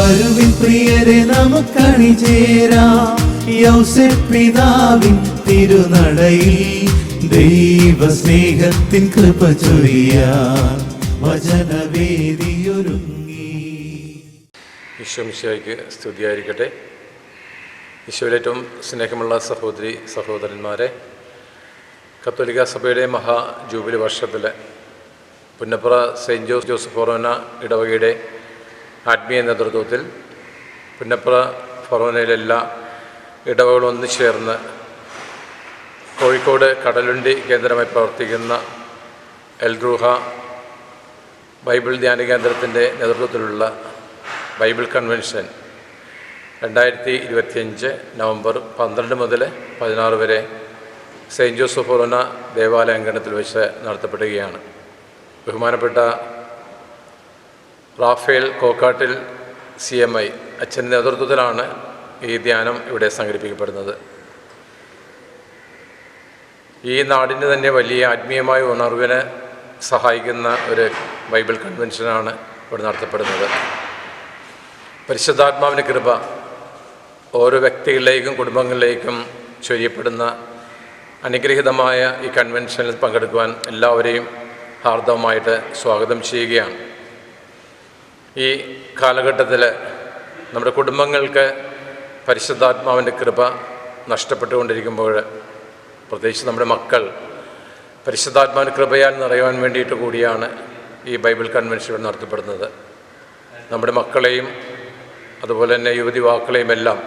വരുവിൻ പ്രിയരെ നമുക്കണിചേരാം യൗസേപ്പ് പിതാവിൻ തിരുനടയിൽ ദൈവസ്നേഹത്തിൻ കൃപ ചൊരിയാൻ വചനവേദിയൊരുങ്ങി. ഈശോ മിശിഹായ്ക്ക് സ്തുതിയായിരിക്കട്ടെ. ഈശോയിൽ ഏറ്റവും സ്നേഹമുള്ള സഹോദരി സഹോദരന്മാരെ, കത്തോലിക്ക സഭയുടെ മഹാ ജൂബിലി വർഷത്തിൽ പുന്നപ്ര സെയിൻറ്റ് ജോസഫ് ഫൊറോന ഇടവകയുടെ ആത്മീയ നേതൃത്വത്തിൽ പുന്നപ്ര ഫൊറോനയിലെ എല്ലാ ഇടവകളും ഒന്നുചേർന്ന് കോഴിക്കോട് കടലുണ്ടി കേന്ദ്രമായി പ്രവർത്തിക്കുന്ന എൽറൂഹ ബൈബിൾ ധ്യാന കേന്ദ്രത്തിൻ്റെ നേതൃത്വത്തിലുള്ള ബൈബിൾ കൺവെൻഷൻ 2025 നവംബർ 12 മുതൽ 16 വരെ സെയിൻറ്റ് ജോസഫ് ഫൊറോന ദേവാലയ അങ്കണത്തിൽ വെച്ച് നടത്തപ്പെടുകയാണ്. ബഹുമാനപ്പെട്ട റാഫേൽ കോക്കാട്ടിൽ CMI അച്ഛൻ്റെ നേതൃത്വത്തിലാണ് ഈ ധ്യാനം ഇവിടെ സംഘടിപ്പിക്കപ്പെടുന്നത്. ഈ നാടിന് തന്നെ വലിയ ആത്മീയമായ ഉണർവിന് സഹായിക്കുന്ന ഒരു ബൈബിൾ കൺവെൻഷനാണ് ഇവിടെ നടത്തപ്പെടുന്നത്. പരിശുദ്ധാത്മാവിൻ്റെ കൃപ ഓരോ വ്യക്തികളിലേക്കും കുടുംബങ്ങളിലേക്കും ചൊരിയപ്പെടുന്ന അനുഗ്രഹീതമായ ഈ കൺവെൻഷനിൽ പങ്കെടുക്കുവാൻ എല്ലാവരെയും ഹാർദവമായിട്ട് സ്വാഗതം ചെയ്യുകയാണ്. ഈ കാലഘട്ടത്തിൽ നമ്മുടെ കുടുംബങ്ങൾക്ക് പരിശുദ്ധാത്മാവിൻ്റെ കൃപ നഷ്ടപ്പെട്ടുകൊണ്ടിരിക്കുമ്പോൾ, പ്രത്യേകിച്ച് നമ്മുടെ മക്കൾ പരിശുദ്ധാത്മാവിൻ്റെ കൃപയാൽ നിറയുവാൻ വേണ്ടിയിട്ട് കൂടിയാണ് ഈ ബൈബിൾ കൺവെൻഷൻ നടത്തപ്പെടുന്നത്. നമ്മുടെ മക്കളെയും അതുപോലെ തന്നെ യുവതിവാക്കളെയും എല്ലാം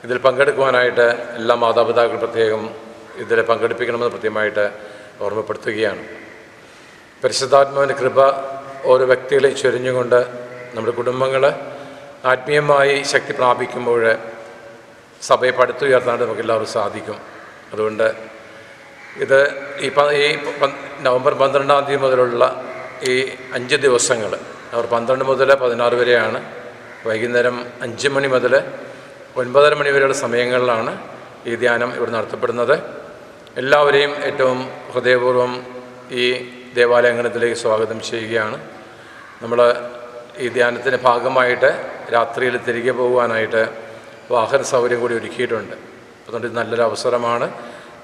ഇതിൽ പങ്കെടുക്കുവാനായിട്ട് എല്ലാ മാതാപിതാക്കൾ പ്രത്യേകം ഇതിൽ പങ്കെടുപ്പിക്കണമെന്ന് പ്രത്യേകമായിട്ട് ഓർമ്മപ്പെടുത്തുകയാണ്. പരിശുദ്ധാത്മാവിൻ്റെ കൃപ ഓരോ വ്യക്തികളെയും ചൊരിഞ്ഞുകൊണ്ട് നമ്മുടെ കുടുംബങ്ങൾ ആത്മീയമായി ശക്തി പ്രാപിക്കുമ്പോൾ സഭയെ പടുത്തുയർത്താൻ നമുക്ക് എല്ലാവർക്കും സാധിക്കും. അതുകൊണ്ട് ഇത് ഈ നവംബർ 12 മുതലുള്ള ഈ 5 ദിവസങ്ങൾ, നവംബർ 12 മുതൽ 16 വരെയാണ്. വൈകുന്നേരം 5 മണി മുതൽ 9:30 മണി വരെയുള്ള സമയങ്ങളിലാണ് ഈ ധ്യാനം ഇവിടെ നടത്തപ്പെടുന്നത്. എല്ലാവരെയും ഏറ്റവും ഹൃദയപൂർവ്വം ഈ ദേവാലയ അങ്കണത്തിലേക്ക് സ്വാഗതം ചെയ്യുകയാണ്. നമ്മൾ ഈ ധ്യാനത്തിൻ്റെ ഭാഗമായിട്ട് രാത്രിയിൽ തിരികെ പോകുവാനായിട്ട് വാഹന സൗകര്യം കൂടി ഒരുക്കിയിട്ടുണ്ട്. അതുകൊണ്ട് ഇത് നല്ലൊരു അവസരമാണ്.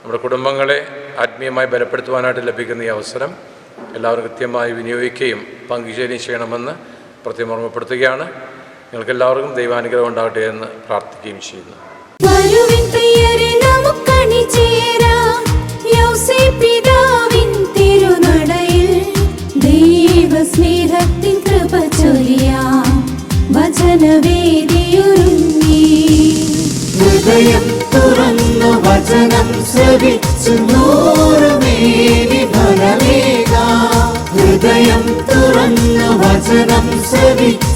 നമ്മുടെ കുടുംബങ്ങളെ ആത്മീയമായി ബലപ്പെടുത്തുവാനായിട്ട് ലഭിക്കുന്ന ഈ അവസരം എല്ലാവരും കൃത്യമായി വിനിയോഗിക്കുകയും പങ്കുചേരുകയും ചെയ്യണമെന്ന് പ്രത്യേകം ഓർമ്മപ്പെടുത്തുകയാണ്. നിങ്ങൾക്ക് എല്ലാവർക്കും ദൈവാനുഗ്രഹം ഉണ്ടാകട്ടെ എന്ന് പ്രാർത്ഥിക്കുകയും ചെയ്യുന്നു. സ്നേഹത്തിൻ കൃപ ചൊരിയാം വചനവേദിയൊരുങ്ങി. ഹൃദയം തുറന്നു വചനം ശ്രവിച്ചു നൂറുമേനി ഫലമേകാം. ഹൃദയം തുറന്നു വചനം ശ്രവിച്ചു